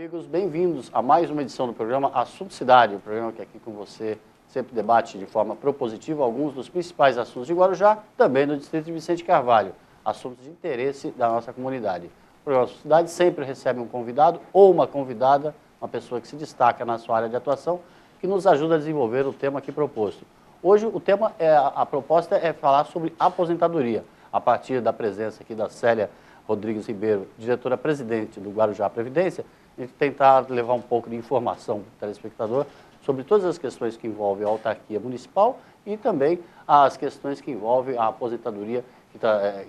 amigos, bem-vindos a mais uma edição do programa Assunto Cidade, o programa que aqui com você sempre debate de forma propositiva alguns dos principais assuntos de Guarujá, também no distrito de Vicente Carvalho, assuntos de interesse da nossa comunidade. O programa Assunto Cidade sempre recebe um convidado ou uma convidada, uma pessoa que se destaca na sua área de atuação, que nos ajuda a desenvolver o tema aqui proposto. Hoje a proposta é falar sobre aposentadoria, a partir da presença aqui da Célia Rodrigues Ribeiro, diretora-presidente do Guarujá Previdência, a gente tentar levar um pouco de informação para o telespectador sobre todas as questões que envolvem a autarquia municipal e também as questões que envolvem a aposentadoria, que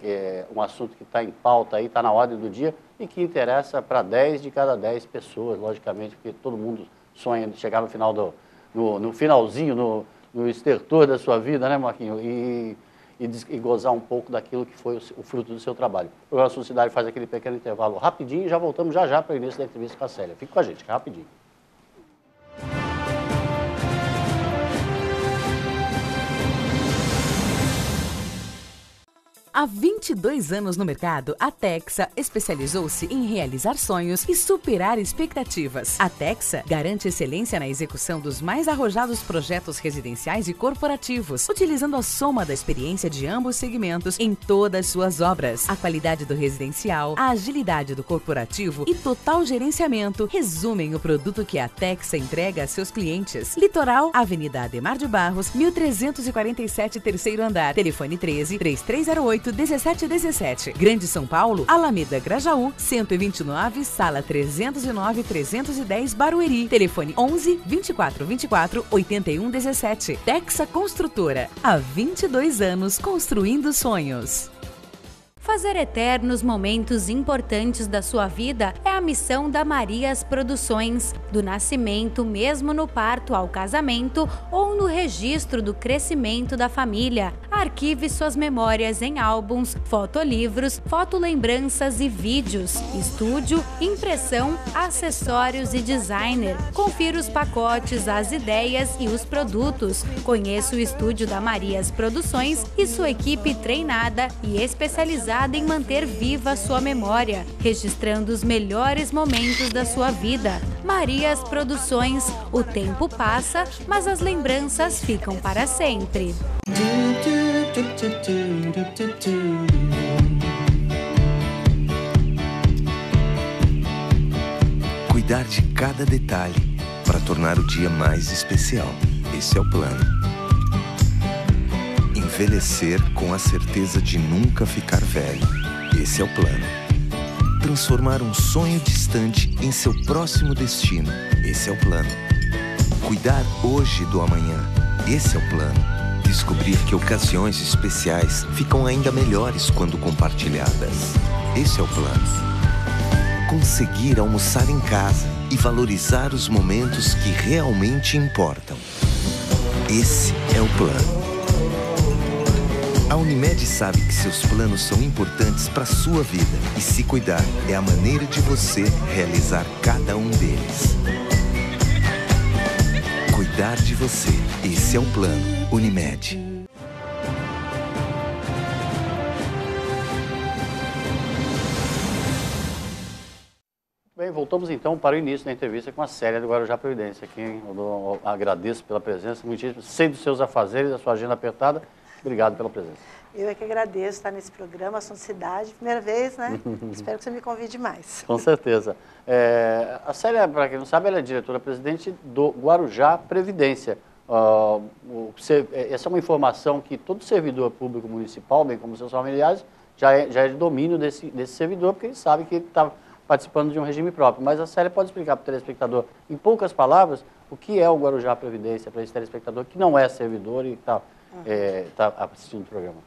é um assunto que está em pauta, está na ordem do dia e que interessa para 10 de cada 10 pessoas, logicamente, porque todo mundo sonha de chegar no final no finalzinho, no estertor da sua vida, né, Marquinhos? E gozar um pouco daquilo que foi o fruto do seu trabalho. O programa Assunto Cidade faz aquele pequeno intervalo rapidinho e já voltamos já para o início da entrevista com a Célia. Fique com a gente, rapidinho. Há 22 anos no mercado, a Texa especializou-se em realizar sonhos e superar expectativas. A Texa garante excelência na execução dos mais arrojados projetos residenciais e corporativos, utilizando a soma da experiência de ambos segmentos em todas suas obras. A qualidade do residencial, a agilidade do corporativo e total gerenciamento resumem o produto que a Texa entrega a seus clientes. Litoral, Avenida Ademar de Barros, 1347, terceiro andar. Telefone 13-3308-1717. Grande São Paulo, Alameda Grajaú, 129, sala 309-310, Barueri. Telefone 11-2424-8117. Texa Construtora. Há 22 anos construindo sonhos. Fazer eternos momentos importantes da sua vida é a missão da Marias Produções. Do nascimento, mesmo no parto ao casamento ou no registro do crescimento da família. Arquive suas memórias em álbuns, fotolivros, fotolembranças e vídeos. Estúdio, impressão, acessórios e designer. Confira os pacotes, as ideias e os produtos. Conheça o estúdio da Marias Produções e sua equipe treinada e especializada em manter viva sua memória, registrando os melhores momentos da sua vida. Marias Produções, o tempo passa, mas as lembranças ficam para sempre. Cuidar de cada detalhe para tornar o dia mais especial. Esse é o plano. Envelhecer com a certeza de nunca ficar velho. Esse é o plano. Transformar um sonho distante em seu próximo destino. Esse é o plano. Cuidar hoje do amanhã. Esse é o plano. Descobrir que ocasiões especiais ficam ainda melhores quando compartilhadas. Esse é o plano. Conseguir almoçar em casa e valorizar os momentos que realmente importam. Esse é o plano. A Unimed sabe que seus planos são importantes para a sua vida e se cuidar é a maneira de você realizar cada um deles. Cuidar de você. Esse é o plano. Unimed. Bem, voltamos então para o início da entrevista com a Célia do Guarujá Previdência, a quem eu agradeço pela presença, muitíssimo, sei dos seus afazeres, da sua agenda apertada. Obrigado pela presença. Eu é que agradeço estar nesse programa, Assunto Cidade, primeira vez, né? Espero que você me convide mais. Com certeza. A Célia, para quem não sabe, ela é diretora-presidente do Guarujá Previdência. Essa é uma informação que todo servidor público municipal, bem como seus familiares, já é de domínio desse servidor, porque ele sabe que ele está participando de um regime próprio. Mas a Célia pode explicar para o telespectador, em poucas palavras, o que é o Guarujá Previdência para esse telespectador que não é servidor e está assistindo o programa.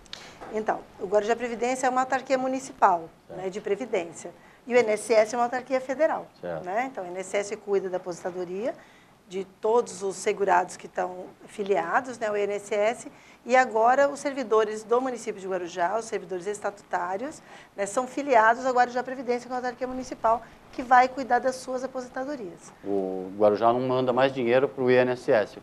Então, o Guarujá Previdência é uma autarquia municipal, né, de previdência. E o INSS é uma autarquia federal. Né? Então, o INSS cuida da aposentadoria de todos os segurados que estão filiados, né, ao INSS, e agora os servidores do município de Guarujá, os servidores estatutários, né, são filiados ao Guarujá Previdência, que é a autarquia municipal, que vai cuidar das suas aposentadorias. O Guarujá não manda mais dinheiro para o INSS,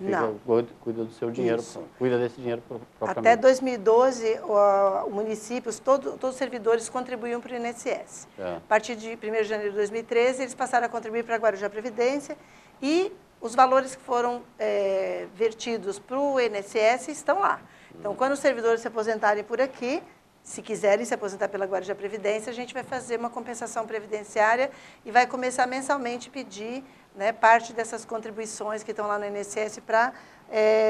cuida do seu dinheiro, cuida desse dinheiro propriamente. Até 2012, o município, todos os servidores contribuíam para o INSS. A partir de 1º de janeiro de 2013, eles passaram a contribuir para a Guarujá Previdência e os valores que foram vertidos para o INSS estão lá. Então, quando os servidores se aposentarem por aqui, se quiserem se aposentar pela Guarujá Previdência, a gente vai fazer uma compensação previdenciária e vai começar mensalmente a pedir, né, parte dessas contribuições que estão lá no INSS para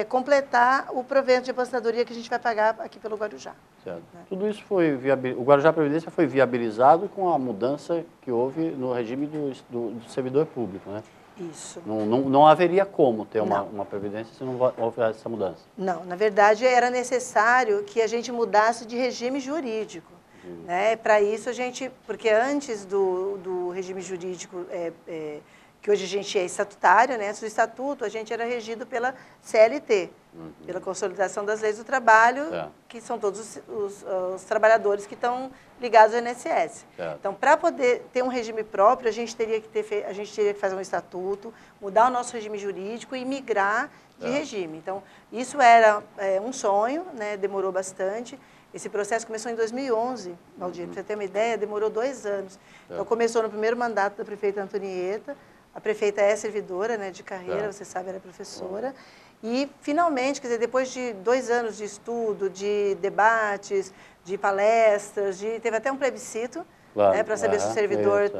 completar o provento de aposentadoria que a gente vai pagar aqui pelo Guarujá. Certo. Né? Tudo isso foi o Guarujá Previdência foi viabilizado com a mudança que houve no regime do servidor público, né? Isso. Não haveria como ter uma previdência se não houvesse essa mudança. Não, na verdade era necessário que a gente mudasse de regime jurídico. Né? Para isso porque antes do regime jurídico, que hoje a gente é estatutário, né? Antes do estatuto a gente era regido pela CLT, pela Consolidação das Leis do Trabalho, que são todos os trabalhadores que estão ligados ao INSS. Então, para poder ter um regime próprio, a gente teria que fazer um estatuto, mudar o nosso regime jurídico e migrar de regime. Então, isso era um sonho, né? Demorou bastante. Esse processo começou em 2011, Valdir, para você ter uma ideia, demorou 2 anos. Então, começou no primeiro mandato da prefeita Antonieta. A prefeita é servidora, né, de carreira, você sabe, era professora. E, finalmente, quer dizer, depois de 2 anos de estudo, de debates, de palestras, teve até um plebiscito, né, para saber se o servidor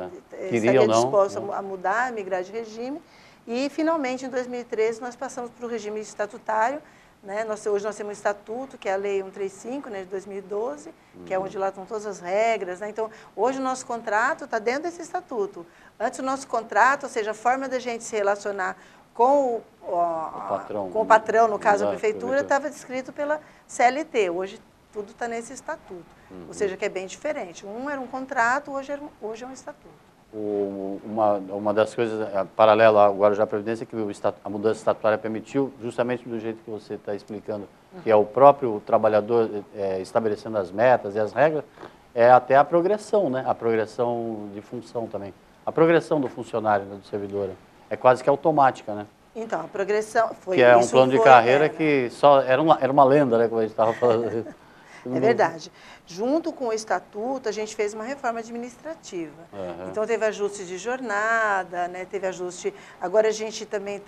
estaria disposto a mudar, a migrar de regime. E, finalmente, em 2013, nós passamos para o regime estatutário. Né? Hoje nós temos um estatuto, que é a Lei 135, né, de 2012, que é onde lá estão todas as regras. Né? Então, hoje o nosso contrato está dentro desse estatuto. Antes o nosso contrato, ou seja, a forma da gente se relacionar com o patrão, no caso a prefeitura, estava descrito pela CLT. Hoje tudo está nesse estatuto. Ou seja, que é bem diferente. Um era um contrato, hoje é um estatuto. Uma das coisas paralela ao Guarujá Previdência que a mudança estatutária permitiu, justamente do jeito que você está explicando, que é o próprio trabalhador estabelecendo as metas e as regras, é até a progressão, né? A progressão de função também. A progressão do funcionário, né, do servidor, é quase que automática, né? Então, a progressão foi... Que é um plano de carreira que só era uma lenda, né, como a gente estava falando. É verdade. Junto com o estatuto, a gente fez uma reforma administrativa. Então, teve ajuste de jornada, né? Teve ajuste... Agora, a gente também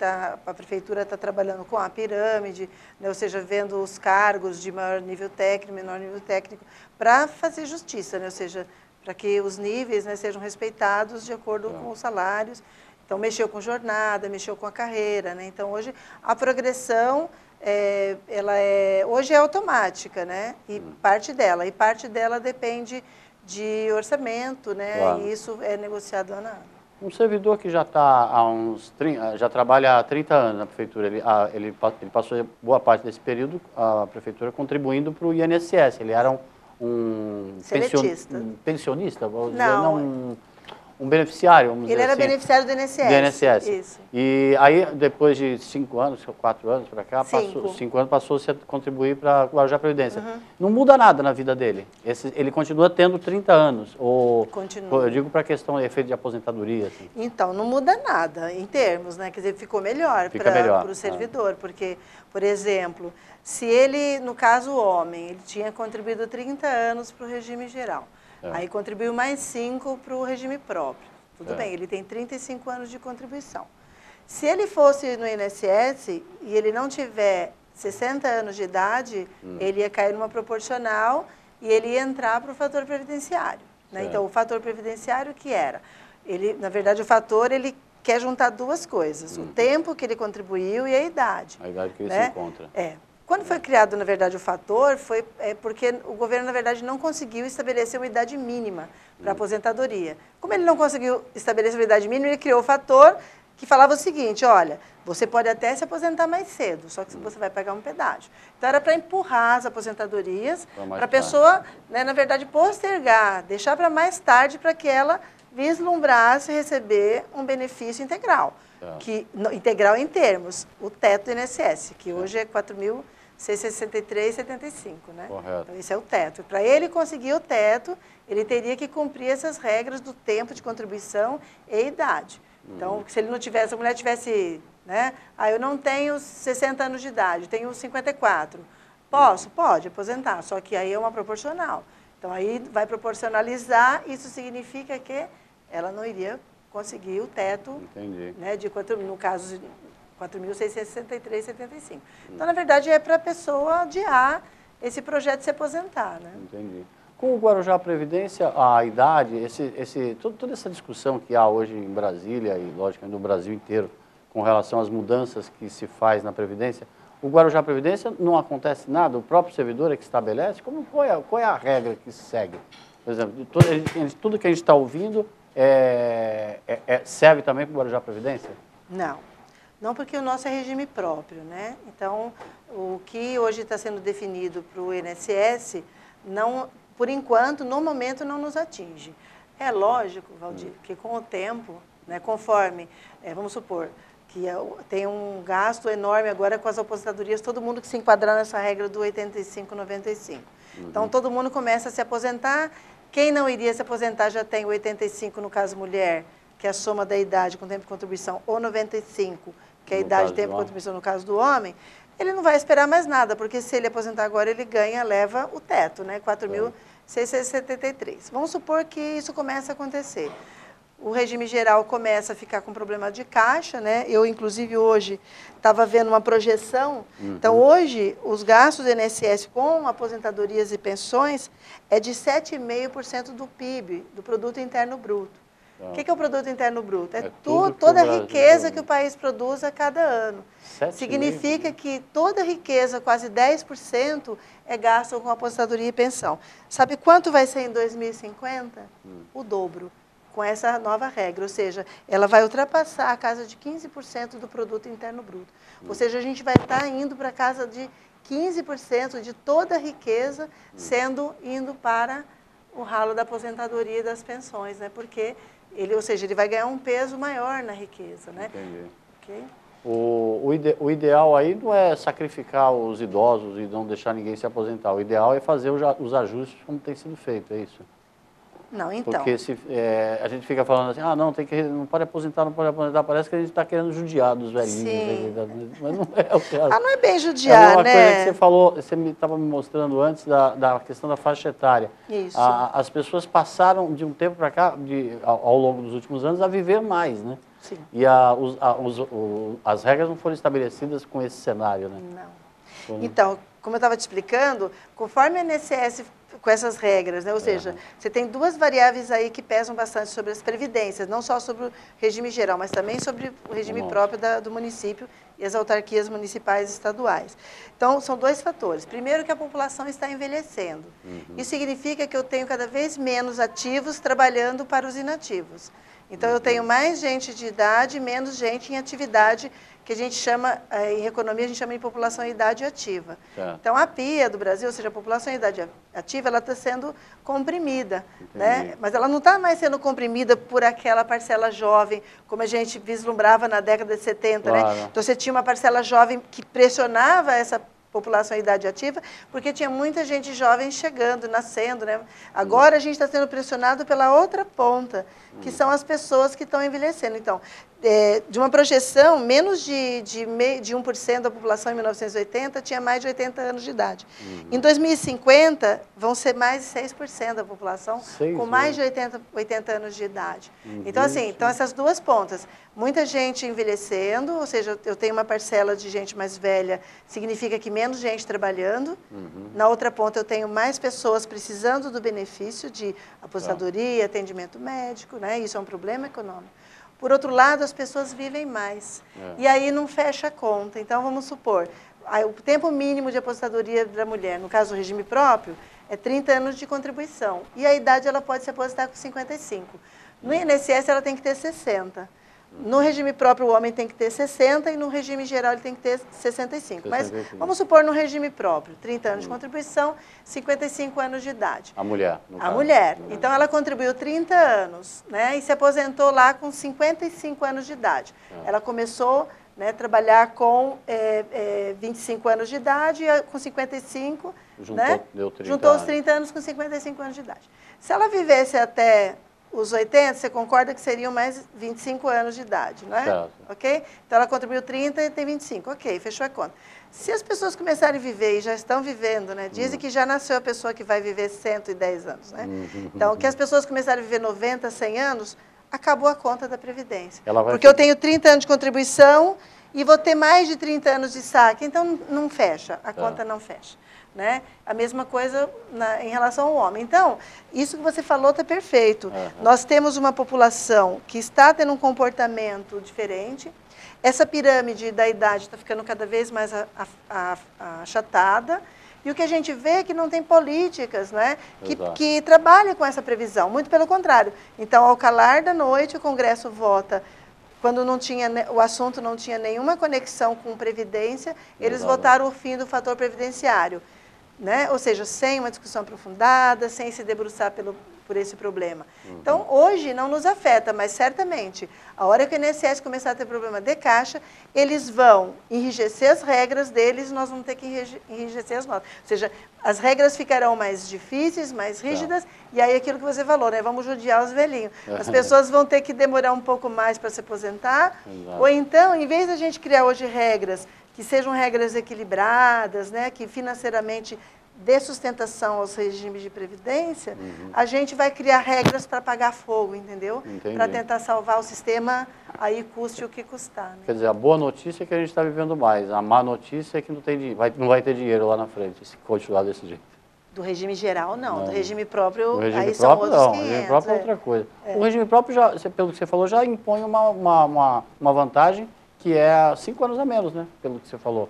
a prefeitura está trabalhando com a pirâmide, né? Ou seja, vendo os cargos de maior nível técnico, menor nível técnico, para fazer justiça, né? Ou seja, para que os níveis, né, sejam respeitados de acordo com os salários. Então, mexeu com jornada, mexeu com a carreira, né? Então, hoje, a progressão... hoje é automática, né? E parte dela depende de orçamento, né? Claro. E isso é negociado ano a ano. Um servidor que já está já trabalha há 30 anos na prefeitura, ele passou boa parte desse período a prefeitura contribuindo para o INSS. Ele era um pensionista, vamos dizer, um beneficiário, vamos dizer assim. Ele era beneficiário do INSS. Isso. E aí, depois de 5 anos, 4 anos para cá, 5 anos passou-se a contribuir para a Guarujá Previdência. Não muda nada na vida dele. Ele continua tendo 30 anos. Continua. Eu digo para a questão de efeito de aposentadoria. Assim. Então, não muda nada em termos, né? Quer dizer, ficou melhor para o servidor. Porque, por exemplo, se ele, no caso o homem, ele tinha contribuído 30 anos para o regime geral. Aí contribuiu mais 5 para o regime próprio. Tudo bem, ele tem 35 anos de contribuição. Se ele fosse no INSS e ele não tiver 60 anos de idade, ele ia cair numa proporcional e ele ia entrar para o fator previdenciário. Né? Então, o fator previdenciário que era? Na verdade, o fator, ele quer juntar 2 coisas. O tempo que ele contribuiu e a idade. A idade que ele se encontra. Quando foi criado, na verdade, o fator, foi porque o governo, na verdade, não conseguiu estabelecer uma idade mínima para a aposentadoria. Como ele não conseguiu estabelecer uma idade mínima, ele criou o fator que falava o seguinte, olha, você pode até se aposentar mais cedo, só que você vai pagar um pedágio. Então, era para empurrar as aposentadorias, para a pessoa, né, na verdade, postergar, deixar para mais tarde, para que ela vislumbrasse receber um benefício integral. integral em termos, o teto do INSS, que hoje é 4.663,75, né? Correto. Então, esse é o teto. Para ele conseguir o teto, ele teria que cumprir essas regras do tempo de contribuição e idade. Então, se ele não tivesse, se a mulher tivesse, né? Eu não tenho 60 anos de idade, tenho 54. Pode aposentar, só que aí é uma proporcional. Então, aí vai proporcionalizar, isso significa que ela não iria conseguir o teto, né, no caso, 4.663,75. Então, na verdade, é para a pessoa adiar esse projeto de se aposentar, né? Entendi. Com o Guarujá Previdência, a idade, toda essa discussão que há hoje em Brasília e, lógico, no Brasil inteiro, com relação às mudanças que se faz na Previdência, o Guarujá Previdência não acontece nada? O próprio servidor é que estabelece? Qual é a regra que se segue? Por exemplo, tudo que a gente está ouvindo serve também para o Guarujá Previdência? Não, porque o nosso é regime próprio, né? Então, o que hoje está sendo definido para o INSS, não, por enquanto, no momento, não nos atinge. É lógico, Valdir, que com o tempo, né, conforme, vamos supor, que tem um gasto enorme agora com as aposentadorias, todo mundo que se enquadrar nessa regra do 85-95. Então, todo mundo começa a se aposentar. Quem não iria se aposentar já tem 85 no caso mulher, que é a soma da idade com tempo de contribuição, ou 95, que é a idade de tempo de contribuição no caso do homem, ele não vai esperar mais nada, porque se ele aposentar agora, ele leva o teto, né? 4.673. Vamos supor que isso comece a acontecer. O regime geral começa a ficar com problema de caixa, né? Eu, inclusive, hoje estava vendo uma projeção. Então, hoje, os gastos do INSS com aposentadorias e pensões é de 7,5% do PIB, do Produto Interno Bruto. O que é o Produto Interno Bruto? É toda a riqueza que o país produz a cada ano. Significa que toda a riqueza, quase 10%, é gasto com aposentadoria e pensão. Sabe quanto vai ser em 2050? O dobro, com essa nova regra. Ou seja, ela vai ultrapassar a casa de 15% do Produto Interno Bruto. Ou seja, a gente vai estar indo para a casa de 15% de toda a riqueza indo para o ralo da aposentadoria e das pensões, né? Porque ele vai ganhar um peso maior na riqueza, né? Entendi. Okay? O ideal aí não é sacrificar os idosos e não deixar ninguém se aposentar. O ideal é fazer os ajustes como tem sido feito, é isso? Não, então. Porque a gente fica falando assim, não pode aposentar, parece que a gente está querendo judiar dos velhinhos. Mas não é o caso. Não é bem judiar, né? É uma coisa que você falou, você estava me mostrando antes da questão da faixa etária. Isso. As pessoas passaram de um tempo para cá, ao longo dos últimos anos, a viver mais, né? Sim. E as regras não foram estabelecidas com esse cenário, né? Não. Então, como eu estava te explicando, conforme a INSS com essas regras, né? Ou seja, você tem duas variáveis aí que pesam bastante sobre as previdências, não só sobre o regime geral, mas também sobre o regime próprio do município e as autarquias municipais e estaduais. Então, são dois fatores. Primeiro, que a população está envelhecendo. Isso significa que eu tenho cada vez menos ativos trabalhando para os inativos. Então, eu tenho mais gente de idade, menos gente em atividade, que a gente chama, em economia, a gente chama de população em idade ativa. Então, a PIA do Brasil, ou seja, a população em idade ativa, ela está sendo comprimida, né? Mas ela não está mais sendo comprimida por aquela parcela jovem, como a gente vislumbrava na década de 70, né? Então, você tinha uma parcela jovem que pressionava essa população em idade ativa, porque tinha muita gente jovem chegando, nascendo, né? Agora a gente está sendo pressionado pela outra ponta, que são as pessoas que estão envelhecendo. Então, de uma projeção, menos de 1% da população em 1980 tinha mais de 80 anos de idade. Em 2050, vão ser mais de 6% da população com mais de 80 anos de idade. Então, assim, essas duas pontas. Muita gente envelhecendo, ou seja, eu tenho uma parcela de gente mais velha, significa que menos gente trabalhando. Na outra ponta, eu tenho mais pessoas precisando do benefício de aposentadoria, atendimento médico, né? Isso é um problema econômico. Por outro lado, as pessoas vivem mais. E aí não fecha a conta. Então, vamos supor, o tempo mínimo de aposentadoria da mulher, no caso do regime próprio, é 30 anos de contribuição. E a idade ela pode se aposentar com 55. No INSS, ela tem que ter 60. No regime próprio, o homem tem que ter 60 e no regime geral ele tem que ter 65. Mas vamos supor no regime próprio, 30 anos de contribuição, 55 anos de idade. A mulher, no caso. A mulher. Então, ela contribuiu 30 anos, né? E se aposentou lá com 55 anos de idade. Ela começou, né, a trabalhar com 25 anos de idade e com 55, né? Juntou os 30 anos com 55 anos de idade. Se ela vivesse até os 80, você concorda que seriam mais 25 anos de idade, não é? Certo. Ok? Então, ela contribuiu 30 e tem 25. Ok, fechou a conta. Se as pessoas começarem a viver e já estão vivendo, né? Dizem que já nasceu a pessoa que vai viver 110 anos, né? Então, que as pessoas começarem a viver 90, 100 anos, acabou a conta da Previdência. Porque eu tenho 30 anos de contribuição e vou ter mais de 30 anos de saque. Então, não fecha, a conta não fecha. Né? A mesma coisa em relação ao homem. Então, isso que você falou está perfeito. Nós temos uma população que está tendo um comportamento diferente. Essa pirâmide da idade está ficando cada vez mais achatada. E o que a gente vê é que não tem políticas, né, que trabalhem com essa previsão. Muito pelo contrário. Então, ao calar da noite, o Congresso vota. Quando não tinha, o assunto não tinha nenhuma conexão com previdência, eles votaram o fim do fator previdenciário. Né? Ou seja, sem uma discussão aprofundada, sem se debruçar por esse problema. Então, hoje não nos afeta, mas certamente, a hora que o INSS começar a ter problema de caixa, eles vão enrijecer as regras deles, nós vamos ter que enrijecer as nossas. Ou seja, as regras ficarão mais difíceis, mais rígidas, e aí aquilo que você falou, né? Vamos judiar os velhinhos. As pessoas vão ter que demorar um pouco mais para se aposentar, ou então, em vez da gente criar hoje regras que sejam regras equilibradas, né, que financeiramente dê sustentação aos regimes de previdência, a gente vai criar regras para pagar fogo, entendeu? Para tentar salvar o sistema, aí custe o que custar. Né? Quer dizer, a boa notícia é que a gente está vivendo mais, a má notícia é que não vai ter dinheiro lá na frente, se continuar desse jeito. Do regime geral, não. Do regime próprio, regime aí são outros 500. O regime próprio é outra coisa. O regime próprio, já, pelo que você falou, já impõe uma vantagem que é 5 anos a menos, né? Pelo que você falou.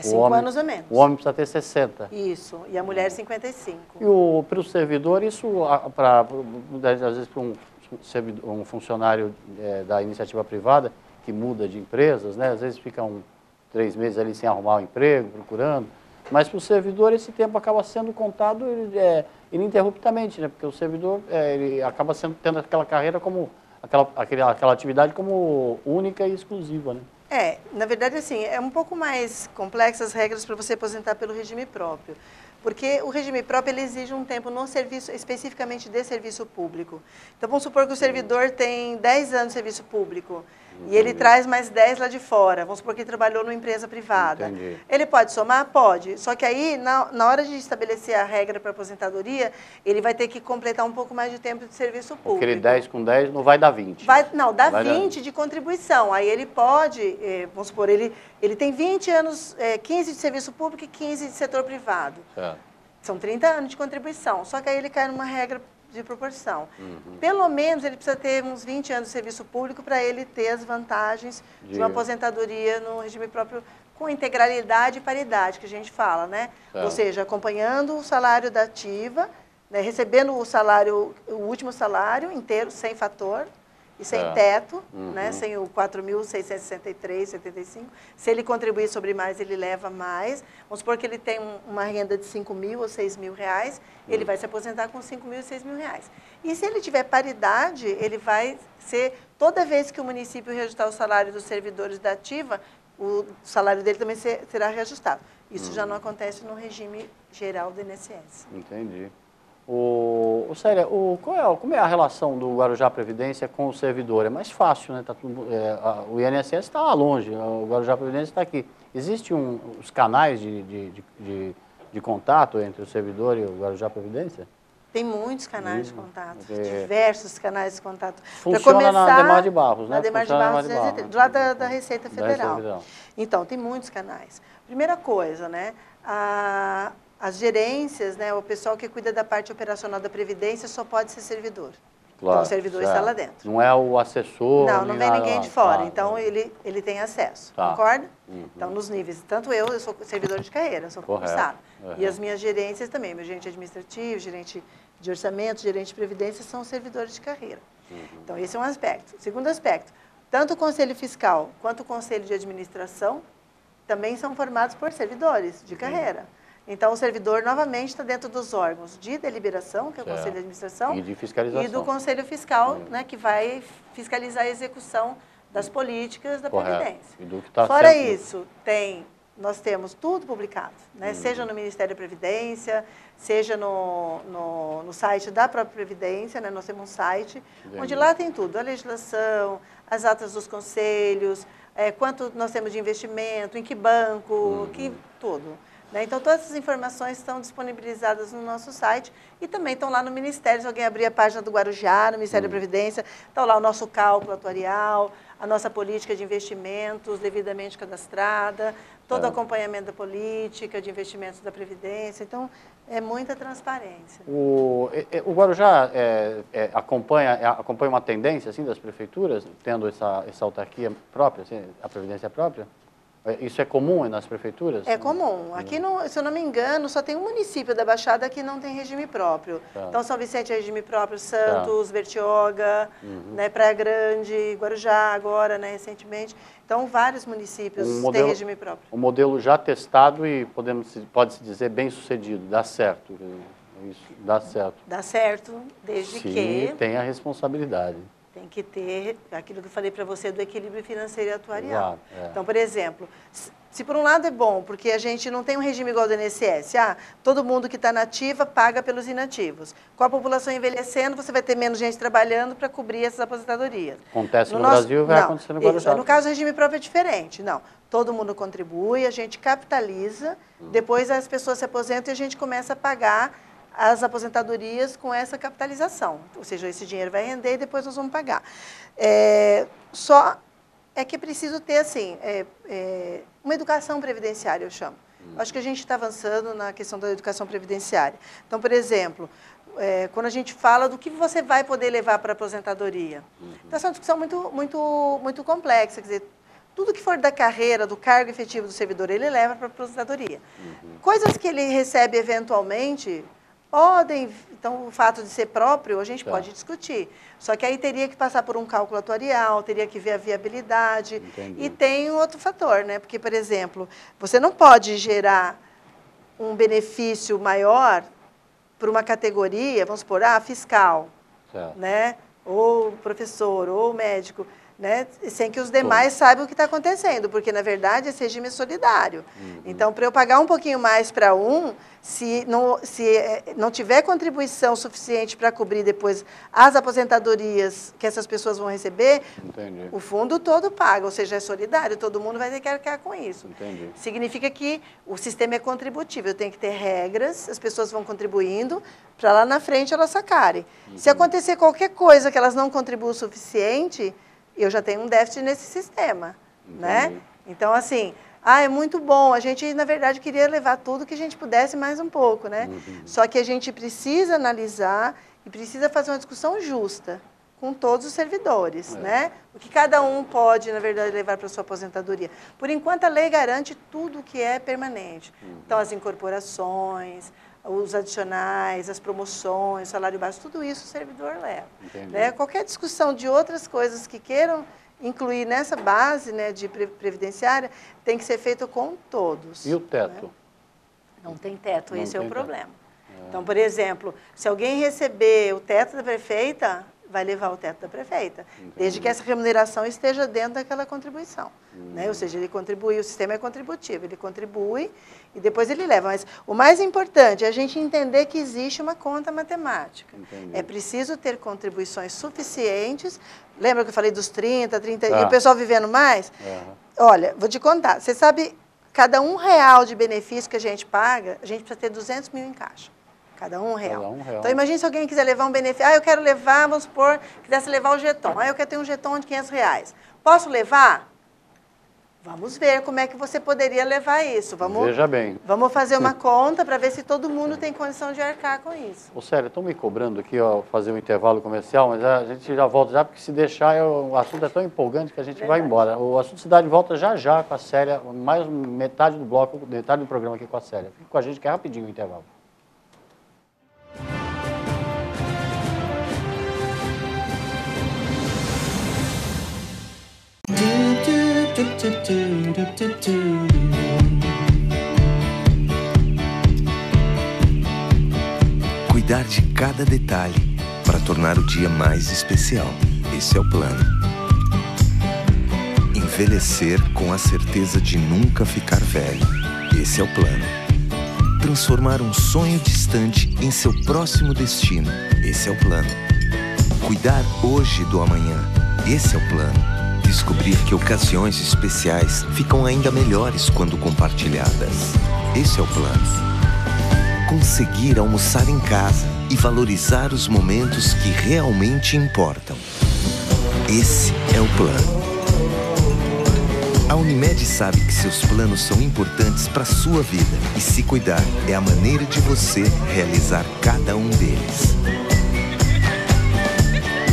5 anos a menos. O homem precisa ter 60. Isso, e a mulher 55. E para o servidor, isso, às vezes, para um funcionário da iniciativa privada, que muda de empresas, né? Às vezes fica 3 meses ali sem arrumar um emprego, procurando. Mas para o servidor, esse tempo acaba sendo contado ininterruptamente, né? Porque o servidor ele acaba tendo aquela carreira como... Aquela atividade como única e exclusiva, né? Na verdade, assim, é um pouco mais complexas as regras para você aposentar pelo regime próprio. Porque o regime próprio ele exige um tempo no serviço, especificamente de serviço público. Então, vamos supor que o servidor tem 10 anos de serviço público e ele traz mais 10 lá de fora. Vamos supor que ele trabalhou numa empresa privada. Entendi. Ele pode somar? Pode. Só que aí, na hora de estabelecer a regra para aposentadoria, ele vai ter que completar um pouco mais de tempo de serviço público. Porque ele 10 com 10 não vai dar 20. Não, dá 20 de contribuição. Aí ele pode, vamos supor, ele tem 20 anos, 15 de serviço público e 15 de setor privado. Certo. São 30 anos de contribuição. Só que aí ele cai numa regra de proporção. Pelo menos ele precisa ter uns 20 anos de serviço público para ele ter as vantagens de uma aposentadoria no regime próprio com integralidade e paridade, que a gente fala, né? Ou seja, acompanhando o salário da ativa, né? Recebendo o último salário inteiro, sem fator e sem teto, né? Sem o 4.663,75. Se ele contribuir sobre mais, ele leva mais. Vamos supor que ele tem uma renda de 5 mil ou 6 mil reais, ele vai se aposentar com 5 mil e 6 mil reais. E se ele tiver paridade, ele vai ser, toda vez que o município reajustar o salário dos servidores da ativa, o salário dele também será reajustado. Isso já não acontece no regime geral do INSS. Entendi. Célia, como é a relação do Guarujá Previdência com o servidor? É mais fácil, né? O INSS está longe, o Guarujá Previdência está aqui. Existem os canais de contato entre o servidor e o Guarujá Previdência? Tem muitos canais de contato, diversos canais de contato. Funciona na Ademar de Barros, né? Na Ademar de Barros, do lado da Receita Federal. Então, tem muitos canais. Primeira coisa, né? As gerências, né, o pessoal que cuida da parte operacional da Previdência só pode ser servidor. Claro, então, o servidor está lá dentro. Não é o assessor? Não vem ninguém de fora. Então, ele tem acesso. Concorda? Então, nos níveis. Tanto eu sou servidor de carreira, sou concursado. E as minhas gerências também. Meu gerente administrativo, gerente de orçamento, gerente de previdência, são servidores de carreira. Então, esse é um aspecto. Segundo aspecto, tanto o Conselho Fiscal quanto o Conselho de Administração também são formados por servidores de carreira. Então, o servidor, novamente, está dentro dos órgãos de deliberação, que é o Conselho de Administração, e de fiscalização. E do Conselho Fiscal, né, que vai fiscalizar a execução das políticas da Previdência. E do que tá Fora sendo... isso, nós temos tudo publicado, né? Seja no Ministério da Previdência, seja no site da própria Previdência, né? Nós temos um site onde lá tem tudo, a legislação, as atas dos conselhos, quanto nós temos de investimento, em que banco, tudo. Né? Então, todas essas informações estão disponibilizadas no nosso site e também estão lá no Ministério. Se alguém abrir a página do Guarujá, no Ministério da Previdência, está lá o nosso cálculo atuarial, a nossa política de investimentos devidamente cadastrada, todo o acompanhamento da política de investimentos da Previdência. Então, é muita transparência. O Guarujá acompanha uma tendência assim, das prefeituras, tendo essa autarquia própria, assim, a Previdência própria? Isso é comum nas prefeituras? É comum. Aqui, se eu não me engano, só tem um município da Baixada que não tem regime próprio. Então, São Vicente é regime próprio, Santos, Bertioga, né, Praia Grande, Guarujá agora, né, recentemente. Então, vários municípios têm regime próprio. Um modelo já testado e pode-se dizer bem sucedido, dá certo. Isso, dá certo. Dá certo, desde que... tem a responsabilidade. Tem que ter aquilo que eu falei para você do equilíbrio financeiro e atuarial. Exato, Então, por exemplo, se por um lado é bom, porque a gente não tem um regime igual do INSS, todo mundo que está na ativa paga pelos inativos. Com a população envelhecendo, você vai ter menos gente trabalhando para cobrir essas aposentadorias. Acontece no Brasil e vai acontecer no Guarujá. No caso, o regime próprio é diferente. Não, todo mundo contribui, a gente capitaliza, depois as pessoas se aposentam e a gente começa a pagar as aposentadorias com essa capitalização. Ou seja, esse dinheiro vai render e depois nós vamos pagar. Só é que é preciso ter, assim, uma educação previdenciária, eu chamo. Acho que a gente está avançando na questão da educação previdenciária. Então, por exemplo, quando a gente fala do que você vai poder levar para a aposentadoria. Então, essa é uma discussão muito complexa, quer dizer, tudo que for da carreira, do cargo efetivo do servidor, ele leva para a aposentadoria. Coisas que ele recebe eventualmente... Então, o fato de ser próprio, a gente pode discutir. Só que aí teria que passar por um cálculo atuarial, teria que ver a viabilidade. Entendi. E tem outro fator, né? Porque, por exemplo, você não pode gerar um benefício maior para uma categoria, vamos supor, fiscal, né? Ou professor, ou médico, né? Sem que os demais saibam o que está acontecendo, porque, na verdade, esse regime é solidário. Então, para eu pagar um pouquinho mais para se não tiver contribuição suficiente para cobrir depois as aposentadorias que essas pessoas vão receber, o fundo todo paga, ou seja, é solidário, todo mundo vai ter que arcar com isso. Significa que o sistema é contributivo, eu tenho que ter regras, as pessoas vão contribuindo para lá na frente elas sacarem. Se acontecer qualquer coisa que elas não contribuam o suficiente, eu já tenho um déficit nesse sistema, né? Então, assim, é muito bom. A gente, na verdade, queria levar tudo que a gente pudesse mais um pouco, né? Só que a gente precisa analisar e precisa fazer uma discussão justa com todos os servidores, né? O que cada um pode, na verdade, levar para a sua aposentadoria. Por enquanto, a lei garante tudo que é permanente. Então, as incorporações, os adicionais, as promoções, salário básico, tudo isso o servidor leva. Né? Qualquer discussão de outras coisas que queiram incluir nessa base, né, de previdenciária, tem que ser feito com todos. E o teto? Né? Não tem teto, esse é o problema. Então, por exemplo, se alguém receber o teto da prefeita, vai levar o teto da prefeita, desde que essa remuneração esteja dentro daquela contribuição. Né? Ou seja, ele contribui, o sistema é contributivo, ele contribui e depois ele leva. Mas o mais importante é a gente entender que existe uma conta matemática. É preciso ter contribuições suficientes. Lembra que eu falei dos 30, e o pessoal vivendo mais? Olha, vou te contar, você sabe, cada R$1 de benefício que a gente paga, a gente precisa ter 200 mil em caixa. Cada R$1. Então, imagine se alguém quiser levar um benefício. Eu quero levar, vamos supor, quisesse levar o jeton. Eu quero ter um jeton de R$500. Posso levar? Vamos ver como é que você poderia levar isso. Veja bem. Vamos fazer uma conta para ver se todo mundo tem condição de arcar com isso. Ô, Célia, estão me cobrando aqui, fazer um intervalo comercial, mas a gente já volta já, porque se deixar, o assunto é tão empolgante que a gente vai embora. O Assunto Cidade volta já com a Célia, mais metade do bloco, metade do programa aqui com a Célia. Fique com a gente que é rapidinho o intervalo. Cuidar de cada detalhe para tornar o dia mais especial. Esse é o plano. Envelhecer com a certeza de nunca ficar velho. Esse é o plano. Transformar um sonho distante em seu próximo destino. Esse é o plano. Cuidar hoje do amanhã. Esse é o plano. Descobrir que ocasiões especiais ficam ainda melhores quando compartilhadas. Esse é o plano. Conseguir almoçar em casa e valorizar os momentos que realmente importam. Esse é o plano. A Unimed sabe que seus planos são importantes para a sua vida e se cuidar é a maneira de você realizar cada um deles.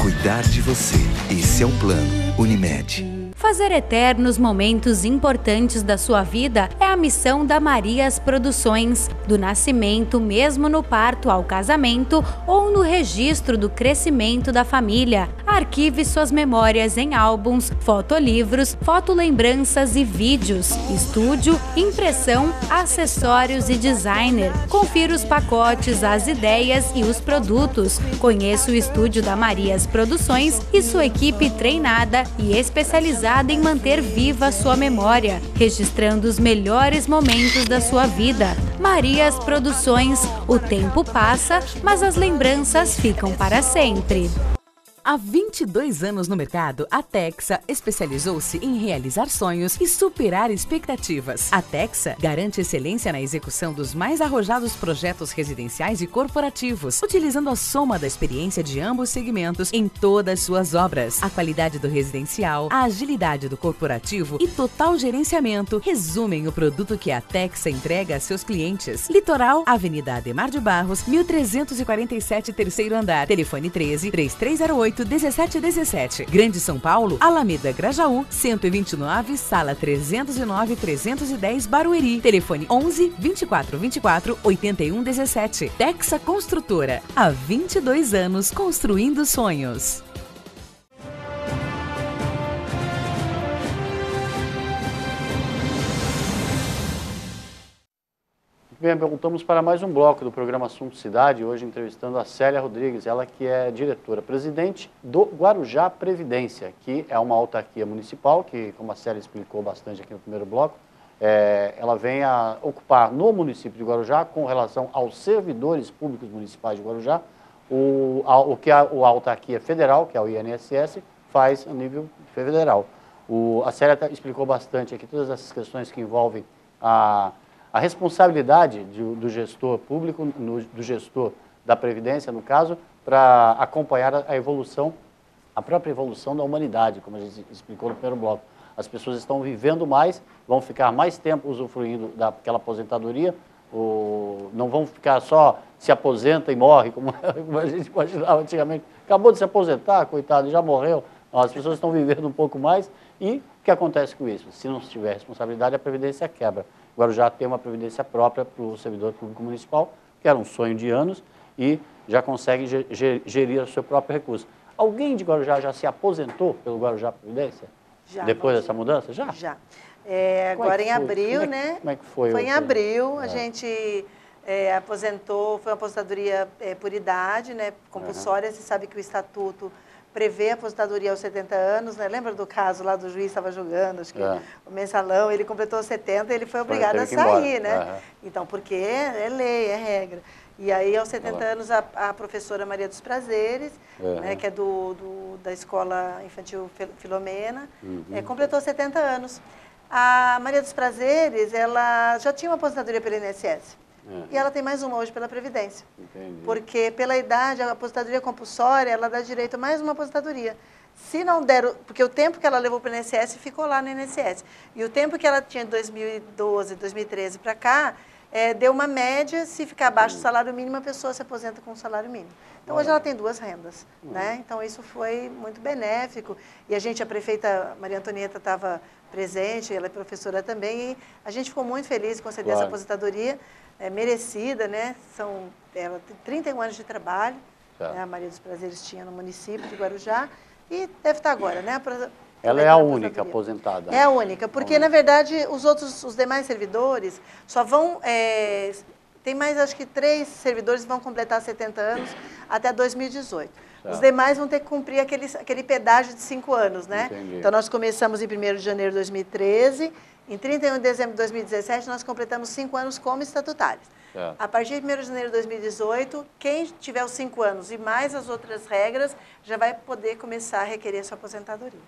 Cuidar de você. Esse é o plano Unimed. Fazer eternos momentos importantes da sua vida é a missão da Marias Produções. Do nascimento, mesmo no parto ao casamento ou no registro do crescimento da família. Arquive suas memórias em álbuns, fotolivros, fotolembranças e vídeos. Estúdio, impressão, acessórios e designer. Confira os pacotes, as ideias e os produtos. Conheça o estúdio da Marias Produções e sua equipe treinada e especializada em manter viva sua memória, registrando os melhores momentos da sua vida. Marias Produções, o tempo passa, mas as lembranças ficam para sempre. Há 22 anos no mercado, a Texa especializou-se em realizar sonhos e superar expectativas. A Texa garante excelência na execução dos mais arrojados projetos residenciais e corporativos, utilizando a soma da experiência de ambos segmentos em todas suas obras. A qualidade do residencial, a agilidade do corporativo e total gerenciamento resumem o produto que a Texa entrega a seus clientes. Litoral, Avenida Ademar de Barros, 1347, terceiro andar. Telefone 13-3308-1717. Grande São Paulo, Alameda Grajaú, 129, sala 309-310, Barueri. Telefone 11-2424-8117. Texa Construtora. Há 22 anos construindo sonhos. Bem, voltamos para mais um bloco do programa Assunto Cidade, hoje entrevistando a Célia Rodrigues, ela que é diretora-presidente do Guarujá Previdência, que é uma autarquia municipal, que, como a Célia explicou bastante aqui no primeiro bloco, ela vem a ocupar no município de Guarujá, com relação aos servidores públicos municipais de Guarujá, o que a autarquia federal, que é o INSS, faz a nível federal. A Célia explicou bastante aqui todas essas questões que envolvem a responsabilidade do gestor público, do gestor da Previdência, no caso, para acompanhar a evolução, a própria evolução da humanidade, como a gente explicou no primeiro bloco. As pessoas estão vivendo mais, vão ficar mais tempo usufruindo daquela aposentadoria, não vão ficar só se aposenta e morre, como a gente imaginava antigamente. Acabou de se aposentar, coitado, já morreu. As pessoas estão vivendo um pouco mais e o que acontece com isso? Se não tiver responsabilidade, a Previdência quebra. O Guarujá tem uma previdência própria para o servidor público municipal, que era um sonho de anos, e já consegue gerir o seu próprio recurso. Alguém de Guarujá já se aposentou pelo Guarujá Previdência? Já. Depois dessa mudança? Já? Já. Agora em abril, né? Como é que foi? Foi em abril, a gente aposentou, foi uma aposentadoria por idade, né? Compulsória, você sabe que o Estatuto prevê a aposentadoria aos 70 anos, né? Lembra do caso lá do juiz estava julgando, acho que o mensalão, ele completou 70 e ele foi obrigado a sair, né? Então, porque é lei, é regra. E aí, aos 70 anos, a professora Maria dos Prazeres, né, que é da Escola Infantil Filomena, completou 70 anos. A Maria dos Prazeres, ela já tinha uma aposentadoria pelo INSS. E ela tem mais uma hoje pela Previdência. Entendi. Porque pela idade, a aposentadoria compulsória, ela dá direito a mais uma aposentadoria. Se não der, porque o tempo que ela levou para o INSS ficou lá no INSS. E o tempo que ela tinha de 2012, 2013 para cá, deu uma média, se ficar abaixo do salário mínimo, a pessoa se aposenta com o salário mínimo. Então, hoje ela tem duas rendas, né? Então, isso foi muito benéfico. E a prefeita Maria Antonieta estava presente, ela é professora também, e a gente ficou muito feliz de conceder essa aposentadoria merecida, né? Ela tem 31 anos de trabalho, né? A Maria dos Prazeres tinha no município de Guarujá, e deve estar agora, né? Ela é a única aposentada? É a única, porque na verdade os demais servidores só vão... tem mais, acho que 3 servidores que vão completar 70 anos até 2018. Certo. Os demais vão ter que cumprir aquele pedágio de 5 anos, né? Entendi. Então nós começamos em 1º de janeiro de 2013, em 31 de dezembro de 2017 nós completamos 5 anos como estatutários. Certo. A partir de 1º de janeiro de 2018, quem tiver os 5 anos e mais as outras regras, já vai poder começar a requerer sua aposentadoria.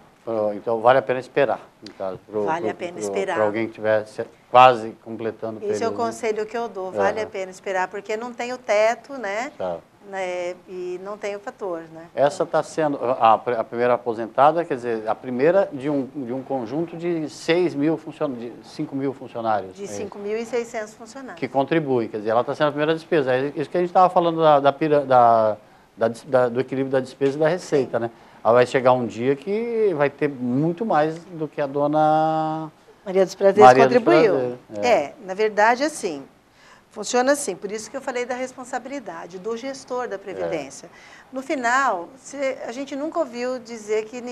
Então, vale a pena esperar, no caso. Vale a pena esperar. Para alguém que estiver quase completando o período. Esse é o conselho que eu dou, vale a pena esperar, porque não tem o teto, né? Tá. E não tem o fator, né? Essa está sendo a primeira aposentada, quer dizer, a primeira de um conjunto de 5 mil funcionários. De 5.600 funcionários. Que contribuem, quer dizer, ela está sendo a primeira despesa. É isso que a gente estava falando do equilíbrio da despesa e da receita, né? Aí vai chegar um dia que vai ter muito mais do que a dona Maria dos Prazeres contribuiu. Na verdade, assim, funciona assim, por isso que eu falei da responsabilidade do gestor da Previdência. No final, a gente nunca ouviu dizer que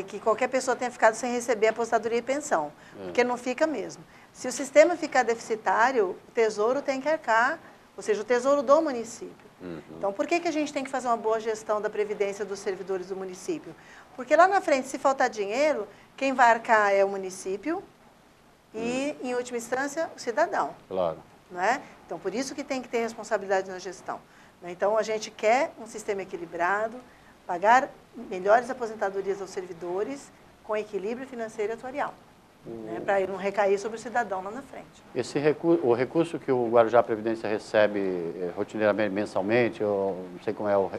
que qualquer pessoa tenha ficado sem receber aposentadoria e pensão, porque não fica mesmo. Se o sistema ficar deficitário, o Tesouro tem que arcar, ou seja, o Tesouro do município. Então, por que a gente tem que fazer uma boa gestão da Previdência dos servidores do município? Porque lá na frente, se faltar dinheiro, quem vai arcar é o município e, em última instância, o cidadão. Claro. Não é? Então, por isso que tem que ter responsabilidade na gestão. Então, a gente quer um sistema equilibrado, pagar melhores aposentadorias aos servidores com equilíbrio financeiro e atuarial. Para não recair sobre o cidadão lá na frente. O recurso que o Guarujá Previdência recebe rotineiramente, mensalmente, eu não sei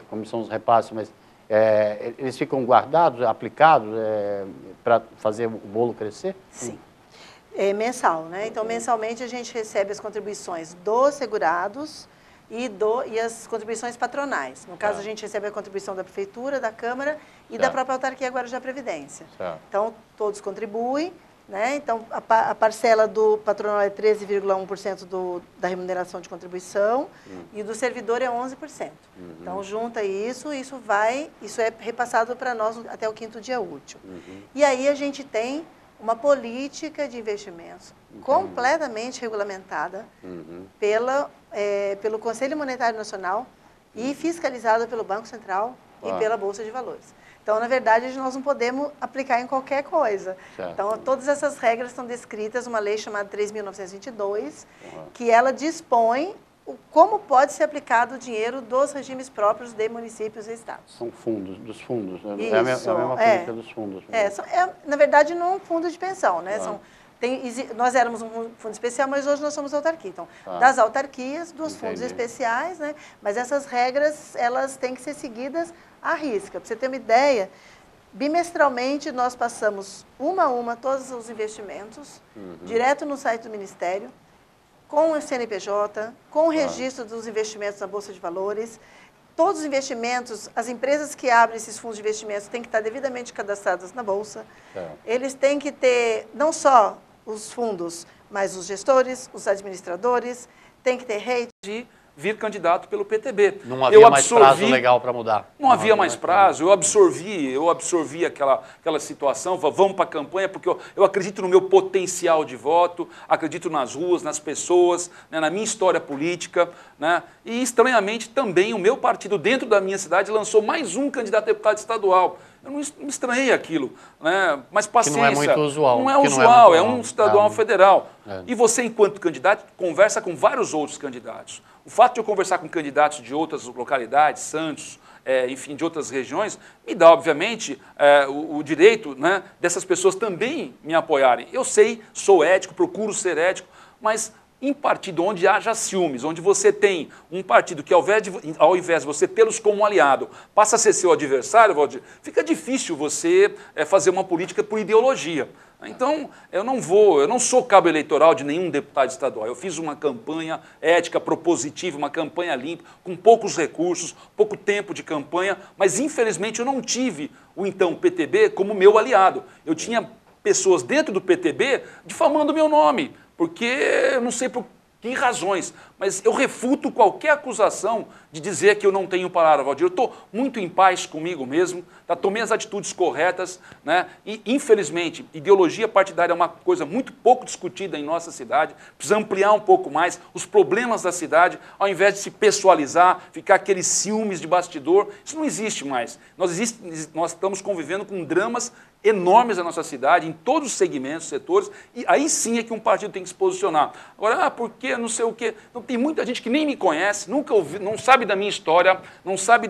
como são os repasses, mas eles ficam guardados, aplicados para fazer o bolo crescer? Sim. É mensal, né? Então, mensalmente a gente recebe as contribuições dos segurados e as contribuições patronais. No caso, a gente recebe a contribuição da Prefeitura, da Câmara e da própria autarquia Guarujá Previdência. Então, todos contribuem. Né? Então, a parcela do patronal é 13,1% da remuneração de contribuição e do servidor é 11%. Então, junta isso é repassado para nós até o 5º dia útil. E aí a gente tem uma política de investimentos completamente regulamentada pelo Conselho Monetário Nacional e fiscalizada pelo Banco Central e pela Bolsa de Valores. Então, na verdade, nós não podemos aplicar em qualquer coisa. Certo. Então, todas essas regras estão descritas numa lei chamada 3.922, que ela dispõe como pode ser aplicado o dinheiro dos regimes próprios de municípios e estados. São dos fundos, né? Isso, é a mesma política dos fundos. Na verdade, não é um fundo de pensão, né? Nós éramos um fundo especial, mas hoje nós somos autarquia. Então, das autarquias, dos fundos especiais, né? Mas essas regras, elas têm que ser seguidas à risca. Para você ter uma ideia, bimestralmente nós passamos uma a uma todos os investimentos, direto no site do Ministério, com o CNPJ, com o registro dos investimentos na Bolsa de Valores. Todos os investimentos, as empresas que abrem esses fundos de investimentos têm que estar devidamente cadastradas na Bolsa. Eles têm que ter não só os fundos, mas os gestores, os administradores, tem que ter rate de vir candidato pelo PTB. Não havia mais prazo legal para mudar. Não havia mais prazo, eu absorvi aquela situação, vamos para a campanha, porque eu acredito no meu potencial de voto, acredito nas ruas, nas pessoas, né, na minha história política, né, e estranhamente também o meu partido dentro da minha cidade lançou mais um candidato a deputado estadual. Eu não estranhei aquilo, né? Mas paciência. Que não é muito usual. Não é usual, é um estadual federal. E você, enquanto candidato, conversa com vários outros candidatos. O fato de eu conversar com candidatos de outras localidades, Santos, enfim, de outras regiões, me dá, obviamente, o direito, né, dessas pessoas também me apoiarem. Eu sei, sou ético, procuro ser ético, mas em partido onde haja ciúmes, onde você tem um partido que, ao invés de você tê-los como aliado, passa a ser seu adversário, Valdir, fica difícil você fazer uma política por ideologia. Então, eu não sou cabo eleitoral de nenhum deputado estadual. Eu fiz uma campanha ética, propositiva, uma campanha limpa, com poucos recursos, pouco tempo de campanha, mas infelizmente eu não tive o então PTB como meu aliado. Eu tinha pessoas dentro do PTB difamando o meu nome, porque eu não sei por tem razões, mas eu refuto qualquer acusação de dizer que eu não tenho palavra, Valdir. Eu estou muito em paz comigo mesmo, tá? Tomei as atitudes corretas, né? E, infelizmente, ideologia partidária é uma coisa muito pouco discutida em nossa cidade, precisa ampliar um pouco mais os problemas da cidade, ao invés de se pessoalizar, ficar aqueles ciúmes de bastidor, isso não existe mais. Nós estamos convivendo com dramas enormes na nossa cidade, em todos os segmentos, setores, e aí sim é que um partido tem que se posicionar. Agora, por quê, não sei o quê, não, tem muita gente que nem me conhece, nunca ouvi, não sabe da minha história, não sabe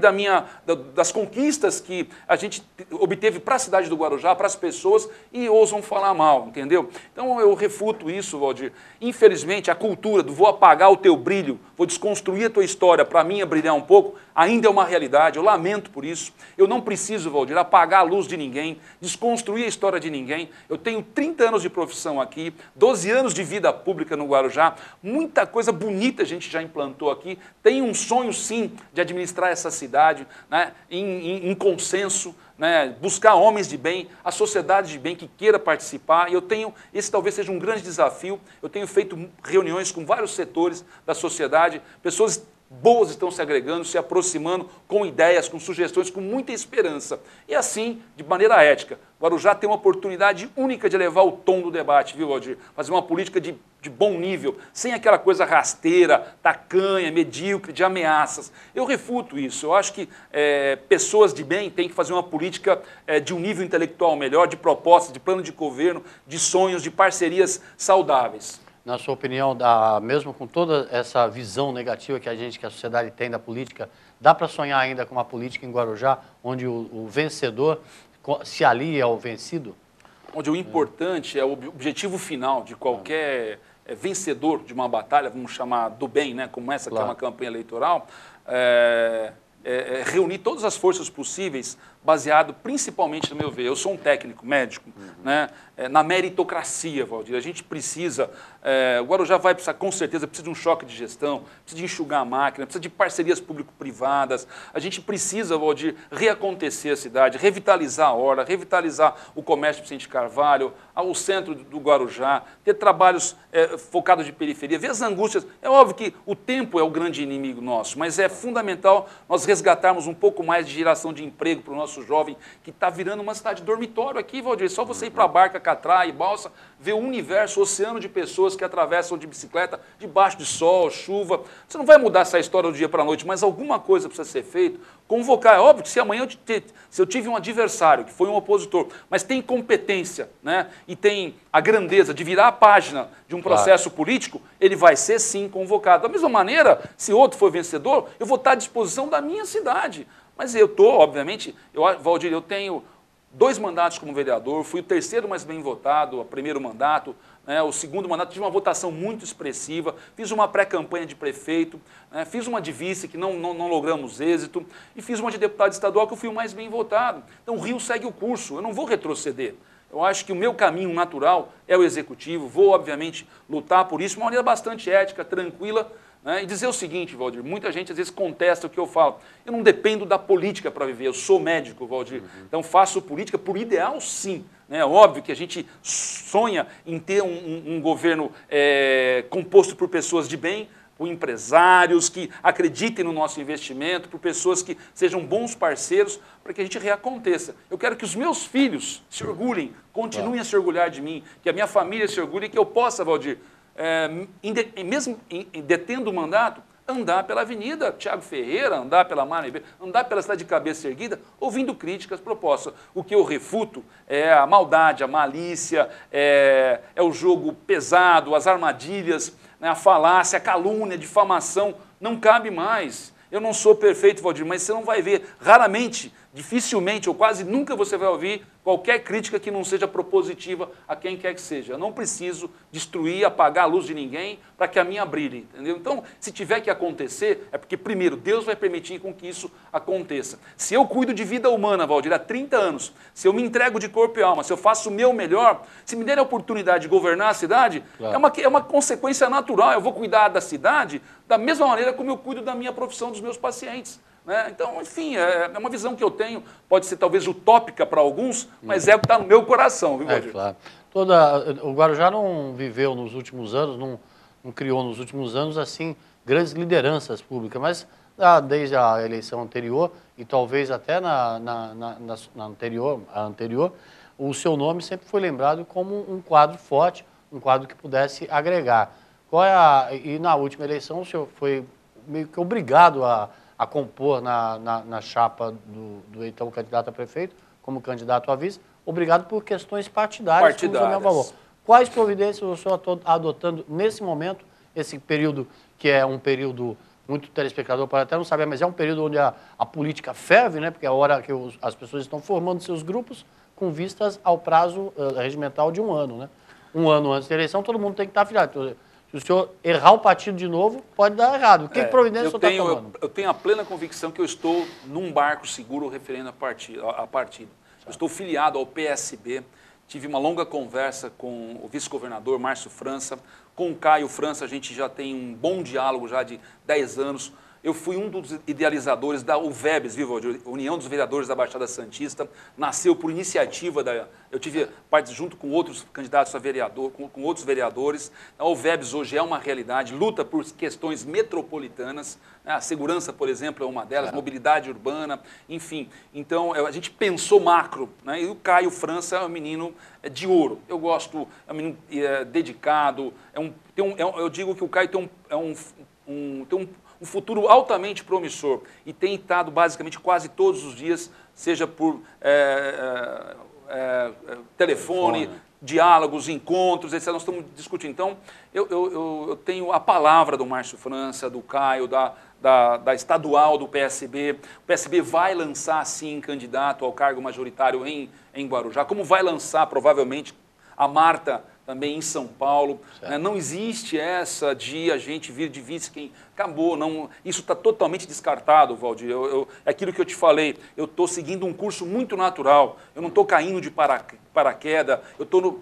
das conquistas que a gente obteve para a cidade do Guarujá, para as pessoas, e ousam falar mal, entendeu? Então eu refuto isso, Valdir. Infelizmente, a cultura do vou apagar o teu brilho, vou desconstruir a tua história para a minha brilhar um pouco, ainda é uma realidade, eu lamento por isso. Eu não preciso, Valdir, apagar a luz de ninguém, desconstruir a história de ninguém. Eu tenho 30 anos de profissão aqui, 12 anos de vida pública no Guarujá, muita coisa bonita a gente já implantou aqui. Tenho um sonho, sim, de administrar essa cidade, né, em consenso, né, buscar homens de bem, a sociedade de bem que queira participar. E esse talvez seja um grande desafio. Eu tenho feito reuniões com vários setores da sociedade, pessoas boas estão se agregando, se aproximando com ideias, com sugestões, com muita esperança. E assim, de maneira ética, Guarujá tem uma oportunidade única de elevar o tom do debate, viu, Valdir? Fazer uma política de bom nível, sem aquela coisa rasteira, tacanha, medíocre, de ameaças. Eu refuto isso. Eu acho que pessoas de bem têm que fazer uma política de um nível intelectual melhor, de propostas, de plano de governo, de sonhos, de parcerias saudáveis. Na sua opinião, mesmo com toda essa visão negativa que a sociedade tem da política, dá para sonhar ainda com uma política em Guarujá, onde o vencedor se alia ao vencido? Onde o importante é o objetivo final de qualquer vencedor de uma batalha, vamos chamar do bem, né, como essa que é uma campanha eleitoral, reunir todas as forças possíveis, baseado principalmente, no meu ver, eu sou um técnico médico, né, na meritocracia, Valdir. A gente precisa, o Guarujá vai precisar, com certeza, precisa de um choque de gestão, precisa de enxugar a máquina, precisa de parcerias público-privadas. A gente precisa, Valdir, reacontecer a cidade, revitalizar a orla, revitalizar o comércio de Vicente Carvalho, o centro do Guarujá, ter trabalhos focados de periferia, ver as angústias. É óbvio que o tempo é o grande inimigo nosso, mas é fundamental nós resgatarmos um pouco mais de geração de emprego para o nosso jovem, que está virando uma cidade dormitório aqui, Valdir. Só você ir para a barca, Catrá e Balsa, ver um universo, oceano de pessoas que atravessam de bicicleta, debaixo de sol, chuva. Você não vai mudar essa história do dia para a noite, mas alguma coisa precisa ser feita. Convocar, é óbvio que se amanhã se eu tive um adversário, que foi um opositor, mas tem competência, né, e tem a grandeza de virar a página de um processo político, ele vai ser sim convocado. Da mesma maneira, se outro for vencedor, eu vou estar à disposição da minha cidade. Mas eu estou, obviamente, Valdir, eu tenho 2 mandatos como vereador, fui o 3º mais bem votado, o 1º mandato, né, o 2º mandato, tive uma votação muito expressiva, fiz uma pré-campanha de prefeito, né, fiz uma de vice que não logramos êxito, e fiz uma de deputado estadual que eu fui o mais bem votado. Então o Rio segue o curso, eu não vou retroceder. Eu acho que o meu caminho natural é o executivo, vou, obviamente, lutar por isso de uma maneira bastante ética, tranquila, né? E dizer o seguinte, Valdir, muita gente às vezes contesta o que eu falo. Eu não dependo da política para viver, eu sou médico, Valdir. Então faço política por ideal, sim. É óbvio que a gente sonha em ter um governo composto por pessoas de bem, por empresários que acreditem no nosso investimento, por pessoas que sejam bons parceiros, para que a gente reaconteça. Eu quero que os meus filhos se orgulhem, continuem a se orgulhar de mim, que a minha família se orgulhe, que eu possa, Valdir, mesmo detendo o mandato, andar pela Avenida Tiago Ferreira, andar pela Mar Ribeiro, andar pela cidade de cabeça erguida, ouvindo críticas, propostas. O que eu refuto é a maldade, a malícia, é o jogo pesado, as armadilhas, né, a falácia, a calúnia, a difamação. Não cabe mais. Eu não sou perfeito, Valdir, mas você não vai ver, raramente, dificilmente ou quase nunca você vai ouvir qualquer crítica que não seja propositiva a quem quer que seja. Eu não preciso destruir, apagar a luz de ninguém para que a minha brilhe, entendeu? Então, se tiver que acontecer, é porque, primeiro, Deus vai permitir com que isso aconteça. Se eu cuido de vida humana, Valdir, há 30 anos, se eu me entrego de corpo e alma, se eu faço o meu melhor, se me der a oportunidade de governar a cidade, é uma consequência natural. Eu vou cuidar da cidade da mesma maneira como eu cuido da minha profissão, dos meus pacientes. Né? Então, enfim, é uma visão que eu tenho, pode ser talvez utópica para alguns, mas é o que está no meu coração, viu, Valdir? Claro. O Guarujá não viveu nos últimos anos criou nos últimos anos, assim, grandes lideranças públicas, mas desde a eleição anterior e talvez até na anterior, o seu nome sempre foi lembrado como um quadro forte, um quadro que pudesse agregar. E na última eleição o senhor foi meio que obrigado a compor na chapa do então candidato a prefeito, como candidato a vice, obrigado por questões partidárias. Como o meu valor. Quais providências o senhor está adotando nesse momento, esse período que é um período, muito telespectador pode até não saber, mas é um período onde a política ferve, né? Porque é a hora que as pessoas estão formando seus grupos com vistas ao prazo regimental de 1 ano, né? 1 ano antes da eleição, todo mundo tem que estar afiliado. Se o senhor errar o partido de novo, pode dar errado. Que providência o senhor está tomando? Eu tenho a plena convicção que eu estou num barco seguro referendo a partido. Eu estou filiado ao PSB. Tive uma longa conversa com o vice-governador Márcio França, com o Caio França, a gente já tem um bom diálogo já de 10 anos. Eu fui um dos idealizadores da UVEBS, União dos Vereadores da Baixada Santista, nasceu por iniciativa eu tive parte junto com outros candidatos a vereador, com outros vereadores. A UVEBS hoje é uma realidade, luta por questões metropolitanas, né? A segurança, por exemplo, é uma delas, mobilidade urbana, enfim. Então, a gente pensou macro, né? E o Caio França é um menino de ouro. Eu gosto, é um menino dedicado, eu digo que o Caio tem um futuro altamente promissor e tem estado basicamente quase todos os dias, seja por telefone, diálogos, encontros, etc. Nós estamos discutindo. Então, eu tenho a palavra do Márcio França, do Caio, da estadual do PSB. O PSB vai lançar, sim, candidato ao cargo majoritário em Guarujá, como vai lançar, provavelmente, a Marta também em São Paulo. Não existe essa de a gente vir de vice quem acabou. Não, isso está totalmente descartado, Valdir. É aquilo que eu te falei, eu estou seguindo um curso muito natural, eu não estou caindo de paraquedas,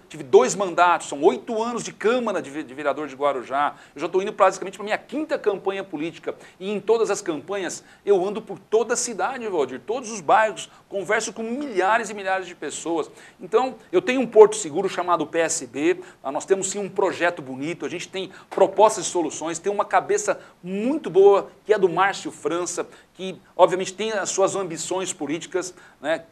tive 2 mandatos, são 8 anos de Câmara de Vereador de Guarujá, eu já estou indo basicamente para a minha 5ª campanha política, e em todas as campanhas eu ando por toda a cidade, Valdir, todos os bairros, converso com milhares e milhares de pessoas. Então, eu tenho um porto seguro chamado PSB, nós temos sim um projeto bonito, a gente tem propostas de soluções, tem uma cabeça muito boa, que é do Márcio França, que obviamente tem as suas ambições políticas, né,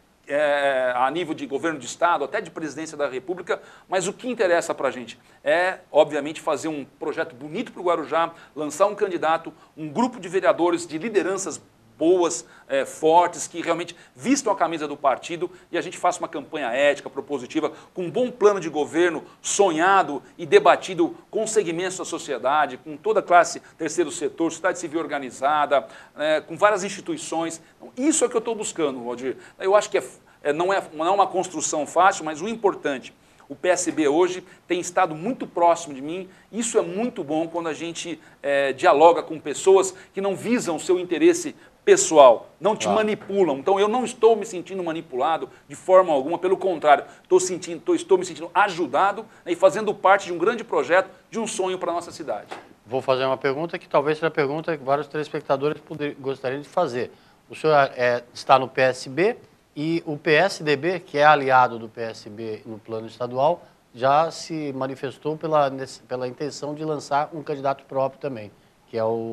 a nível de governo de Estado, até de presidência da República, mas o que interessa para a gente é, obviamente, fazer um projeto bonito para o Guarujá, lançar um candidato, um grupo de vereadores, de lideranças boas, fortes, que realmente vistam a camisa do partido e a gente faça uma campanha ética, propositiva, com um bom plano de governo sonhado e debatido com segmentos da sociedade, com toda a classe, terceiro setor, sociedade civil organizada, com várias instituições. Isso é o que eu estou buscando, Valdir. Eu acho que não é uma construção fácil, mas o importante, o PSB hoje tem estado muito próximo de mim. Isso é muito bom quando a gente dialoga com pessoas que não visam o seu interesse pessoal, não te manipulam. Então, eu não estou me sentindo manipulado de forma alguma, pelo contrário, estou me sentindo ajudado, né, e fazendo parte de um grande projeto, de um sonho para a nossa cidade. Vou fazer uma pergunta que talvez seja a pergunta que vários telespectadores gostariam de fazer. O senhor está no PSB e o PSDB, que é aliado do PSB no plano estadual, já se manifestou pela intenção de lançar um candidato próprio também, que é o